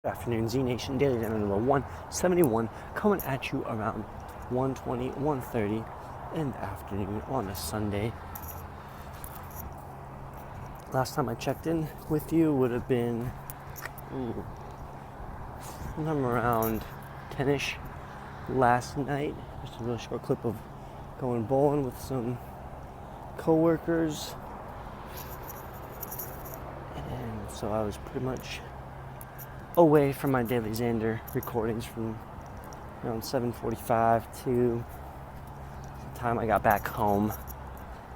Good afternoon, Z Nation. DailyXander number 171, coming at you around 1:20, 1:30 in the afternoon on a Sunday. Last time I checked in with you would have been sometime around 10ish last night. Just a really short clip of going bowling with some coworkers, and so I was pretty much away from my DailyXander recordings from around 7:45 to the time I got back home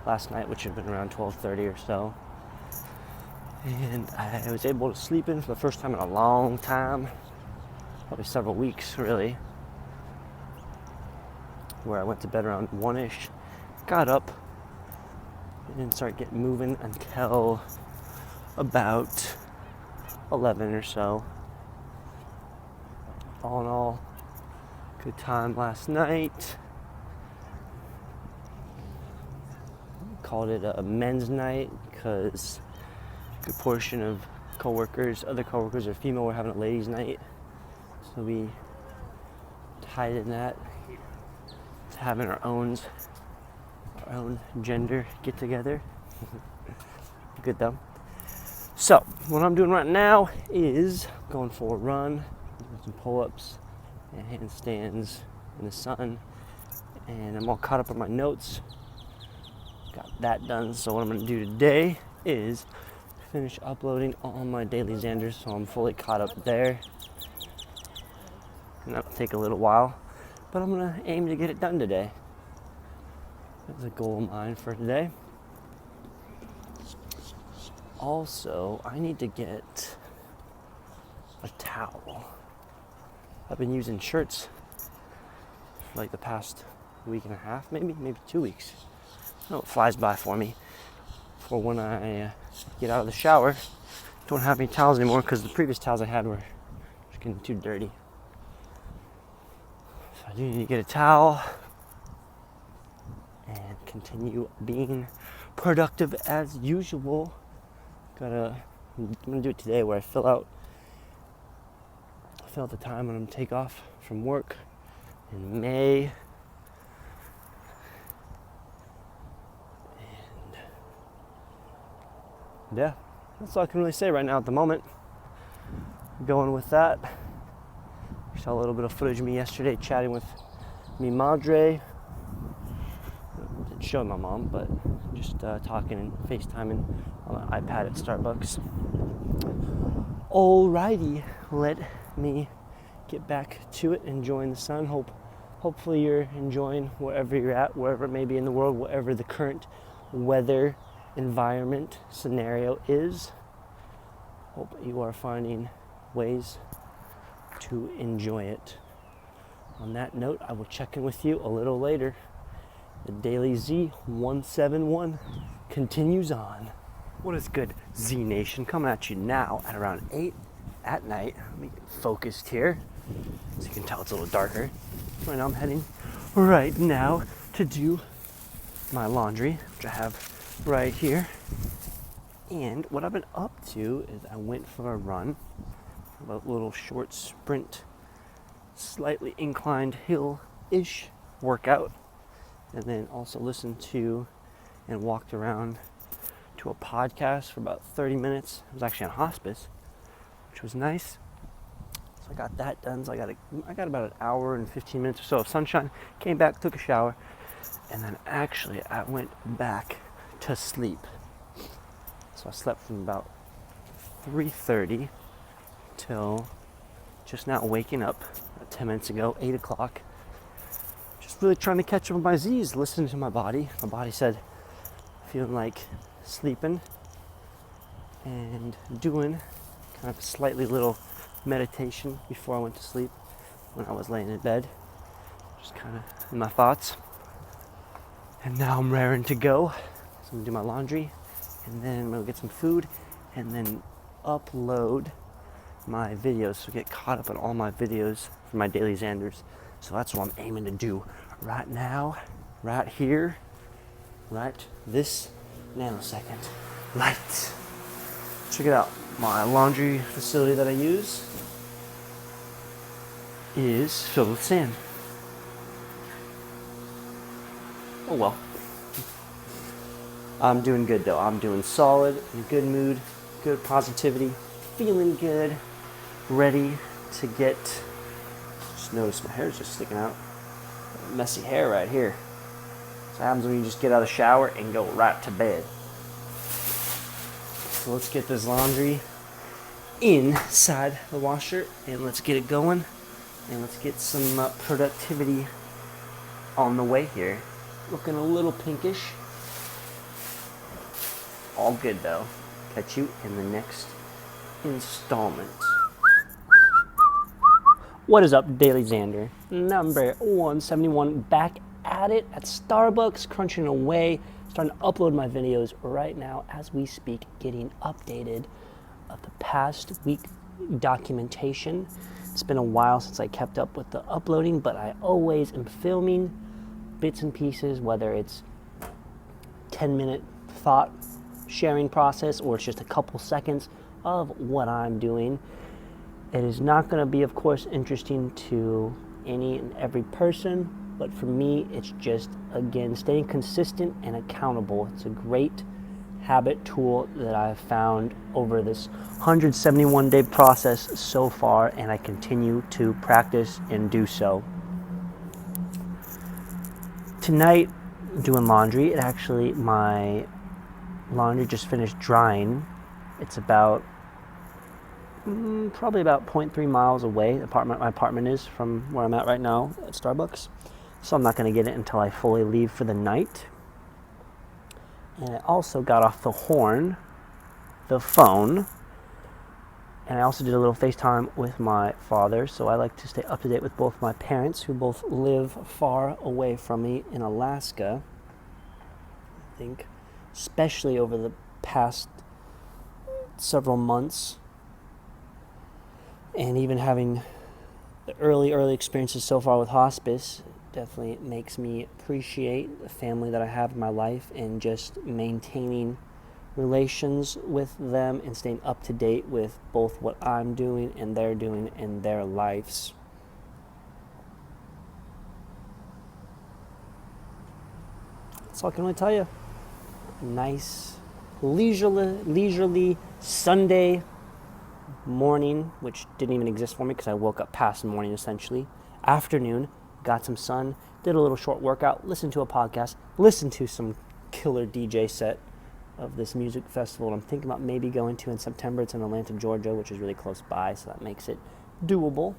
last night, which had been around 12:30 or so. And I was able to sleep in for the first time in a long time, probably several weeks really, where I went to bed around 1ish, got up, and didn't start getting moving until about 11 or so. All in all, good time last night. Called it a men's night because a good portion of other coworkers are female, were having a ladies' night. So we tied in that to having our own gender get together. Good though. So what I'm doing right now is going for a run, doing some pull-ups and handstands in the sun, and I'm all caught up on my notes. Got that done. So what I'm going to do today is finish uploading all my DailyXanders, so I'm fully caught up there. And that'll take a little while, but I'm going to aim to get it done today. That's a goal of mine for today. Also, I need to get a towel. I've been using shirts for like the past week and a half, maybe 2 weeks. Oh, it flies by for me. For when I get out of the shower, don't have any towels anymore because the previous towels I had were just getting too dirty. So I do need to get a towel and continue being productive as usual. I'm gonna do it today where I fill out the time when I'm gonna take off from work in May. And yeah, that's all I can really say right now at the moment. Going with that. You saw a little bit of footage of me yesterday chatting with mi madre. Didn't show my mom, but just talking and FaceTiming on my iPad at Starbucks. Alrighty, let me get back to it, enjoying the sun. Hopefully you're enjoying wherever you're at, wherever it may be in the world, whatever the current weather environment scenario is. Hope you are finding ways to enjoy it. On that note, I will check in with you a little later. The Daily Z 171 continues on. What is good, Z Nation? Coming at you now at around 8 at night. Let me get focused here so you can tell it's a little darker. Right now I'm heading right now to do my laundry, which I have right here. And what I've been up to is I went for a run, a little short sprint, slightly inclined hill-ish workout, and then also listened to and walked around to a podcast for about 30 minutes. It was actually on hospice, which was nice. So I got that done. So I got about an hour and 15 minutes or so of sunshine. Came back, took a shower, and then actually I went back to sleep. So I slept from about 3:30 till just now waking up, about 10 minutes ago, 8 o'clock. Just really trying to catch up on my Z's, listening to my body. My body said, feeling like sleeping, and doing kind of a slightly little meditation before I went to sleep when I was laying in bed, just kind of in my thoughts. And now I'm raring to go. So I'm gonna do my laundry, and then I'm gonna get some food, and then upload my videos, so get caught up on all my videos for my DailyXanders. So that's what I'm aiming to do right now, right here, right this nanosecond. Right. Check it out. My laundry facility that I use. is filled with sand. Oh well. I'm doing good though. I'm doing solid, in a good mood, good positivity, feeling good, ready to get. Just noticed my hair's just sticking out. Messy hair right here. So what happens when you just get out of the shower and go right to bed. So let's get this laundry inside the washer and let's get it going. And let's get some productivity on the way here. Looking a little pinkish. All good though. Catch you in the next installment. What is up, DailyXander? Number 171, back at it at Starbucks, crunching away, starting to upload my videos right now as we speak, getting updated of the past week documentation. It's been a while since I kept up with the uploading, but I always am filming bits and pieces, whether it's 10-minute thought sharing process or it's just a couple seconds of what I'm doing. It is not going to be, of course, interesting to any and every person, but for me, it's just, again, staying consistent and accountable. It's a great habit tool that I've found over this 171-day process so far, and I continue to practice and do so. Tonight, doing laundry. My laundry just finished drying. It's about probably about 0.3 miles away. My apartment is from where I'm at right now at Starbucks. So I'm not going to get it until I fully leave for the night. And I also got off the phone, and I also did a little FaceTime with my father. So I like to stay up to date with both my parents, who both live far away from me in Alaska. I think, especially over the past several months, and even having the early experiences so far with hospice definitely makes me appreciate the family that I have in my life and just maintaining relations with them and staying up to date with both what I'm doing and they're doing in their lives. That's all I can really tell you. A nice, leisurely Sunday morning, which didn't even exist for me because I woke up past the morning essentially. Afternoon, got some sun, did a little short workout, listened to a podcast, listened to some killer DJ set of this music festival I'm thinking about maybe going to in September. It's in Atlanta, Georgia, which is really close by, so that makes it doable.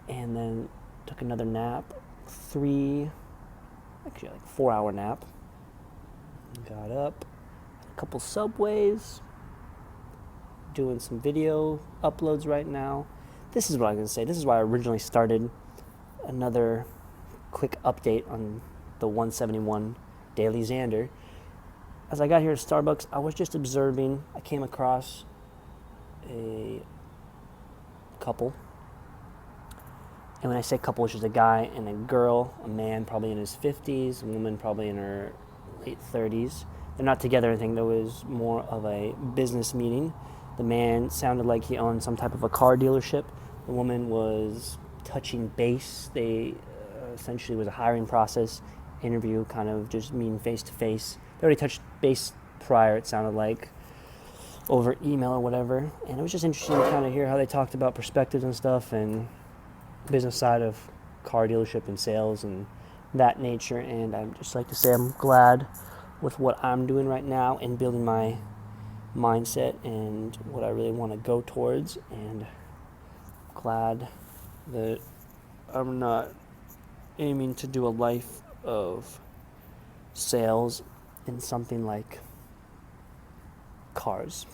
And then took another nap, 4-hour nap. Got up, a couple Subways, doing some video uploads right now. This is what I'm going to say. This is why I originally started another quick update on the 171 DailyXander. As I got here to Starbucks, I was just observing. I came across a couple. And when I say couple, it's just a guy and a girl, a man probably in his 50s, a woman probably in her late 30s. They're not together or anything. There was more of a business meeting. The man sounded like he owned some type of a car dealership. The woman was touching base. They essentially was a hiring process, interview, kind of just meeting face to face. They already touched base prior, it sounded like, over email or whatever. And it was just interesting to kind of hear how they talked about perspectives and stuff and business side of car dealership and sales and that nature. And I'd just like to say I'm glad with what I'm doing right now and building my mindset and what I really want to go towards, and glad that I'm not aiming to do a life of sales in something like cars.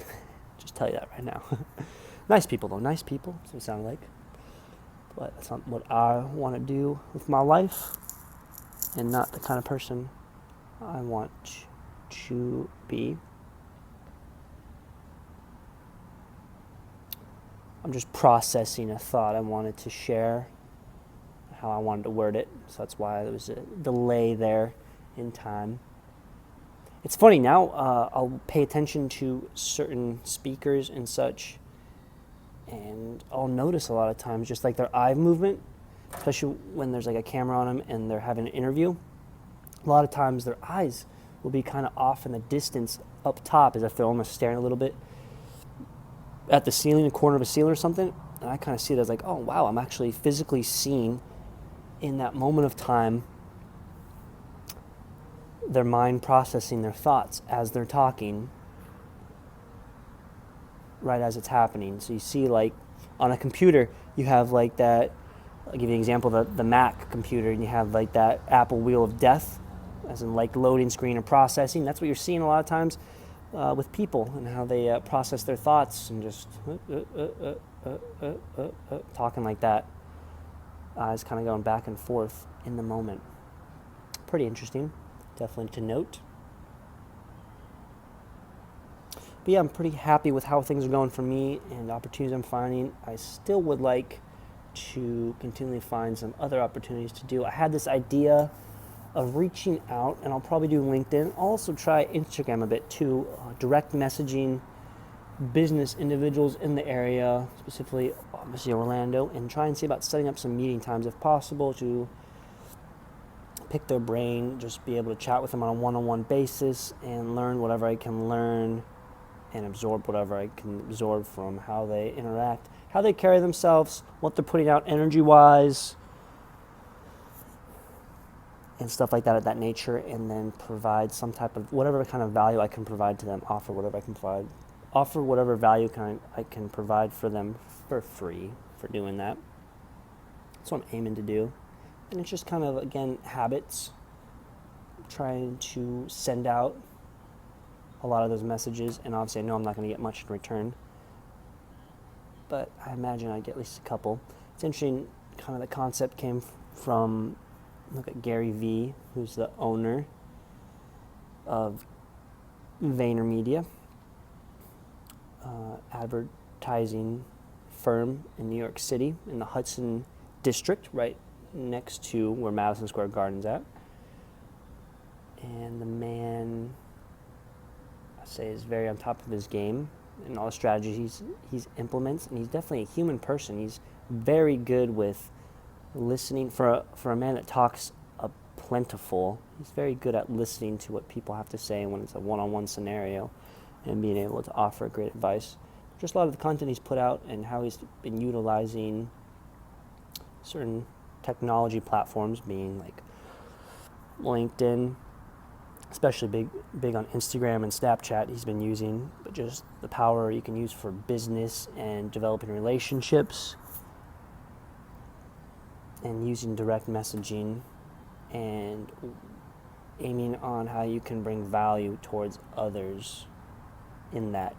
Just tell you that right now. Nice people though, nice people, that's what it sounded like. But that's not what I want to do with my life, and not the kind of person I want to be. I'm just processing a thought I wanted to share, how I wanted to word it, so that's why there was a delay there in time. It's funny now, I'll pay attention to certain speakers and such, and I'll notice a lot of times just like their eye movement, especially when there's like a camera on them and they're having an interview. A lot of times their eyes will be kind of off in the distance up top, as if they're almost staring a little bit at the ceiling, the corner of a ceiling or something. And I kind of see it as like, oh wow, I'm actually physically seeing in that moment of time their mind processing their thoughts as they're talking, right as it's happening. So you see, like on a computer, you have like that, I'll give you an example, the Mac computer, and you have like that Apple wheel of death, as in like loading screen and processing. That's what you're seeing a lot of times with people, and how they process their thoughts, and just talking like that. Eyes kind of going back and forth in the moment. Pretty interesting, definitely to note. But yeah, I'm pretty happy with how things are going for me and opportunities I'm finding. I still would like to continually find some other opportunities to do. I had this idea of reaching out, and I'll probably do LinkedIn. I'll also try Instagram a bit too, direct messaging business individuals in the area, specifically obviously Orlando, and try and see about setting up some meeting times if possible to pick their brain, just be able to chat with them on a one-on-one basis and learn whatever I can learn and absorb whatever I can absorb from how they interact, how they carry themselves, what they're putting out energy-wise, and stuff like that of that nature, and then provide some type of whatever kind of value I can provide to them, offer whatever value I can provide for them for free for doing that. That's what I'm aiming to do. And it's just kind of, again, habits, trying to send out a lot of those messages, and obviously I know I'm not going to get much in return, but I imagine I'd get at least a couple. It's interesting, kind of the concept came from, look at Gary Vee, who's the owner of VaynerMedia, advertising firm in New York City, in the Hudson District, right next to where Madison Square Garden's at. And the man, I say, is very on top of his game and all the strategies he implements, and he's definitely a human person. He's very good with listening. For a man that talks plentiful, he's very good at listening to what people have to say when it's a one-on-one scenario, and being able to offer great advice. Just a lot of the content he's put out and how he's been utilizing certain technology platforms, being like LinkedIn, especially big on Instagram and Snapchat he's been using, but just the power you can use for business and developing relationships, and using direct messaging and aiming on how you can bring value towards others in that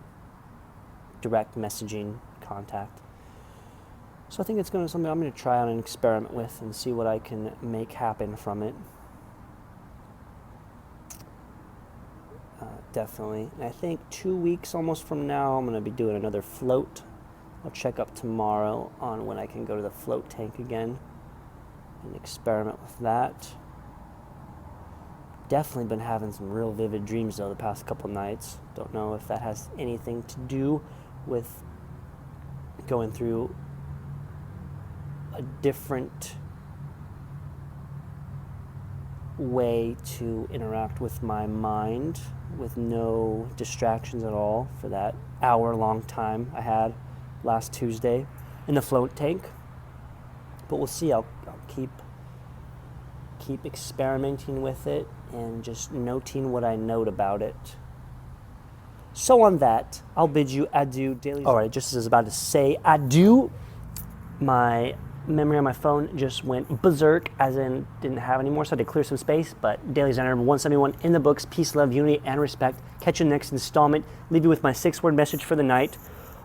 direct messaging contact. So I think it's something I'm going to try out and experiment with and see what I can make happen from it. Definitely. And I think 2 weeks almost from now, I'm going to be doing another float. I'll check up tomorrow on when I can go to the float tank again and experiment with that. Definitely been having some real vivid dreams though the past couple nights. Don't know if that has anything to do with going through a different way to interact with my mind with no distractions at all for that hour-long time I had last Tuesday in the float tank. But we'll see. I'll keep experimenting with it and just noting what I note about it. So on that, I'll bid you adieu, Daily. All right, just as I was about to say adieu, my memory on my phone just went berserk, as in didn't have any more, so I had to clear some space. But DailyXander number 171 in the books. Peace, love, unity, and respect. Catch you in the next installment. Leave you with my 6-word message for the night.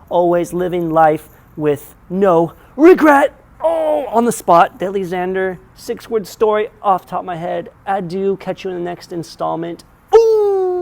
Always living life with no regret. Oh, on the spot. DailyXander, 6-word story off the top of my head. Adieu. Catch you in the next installment.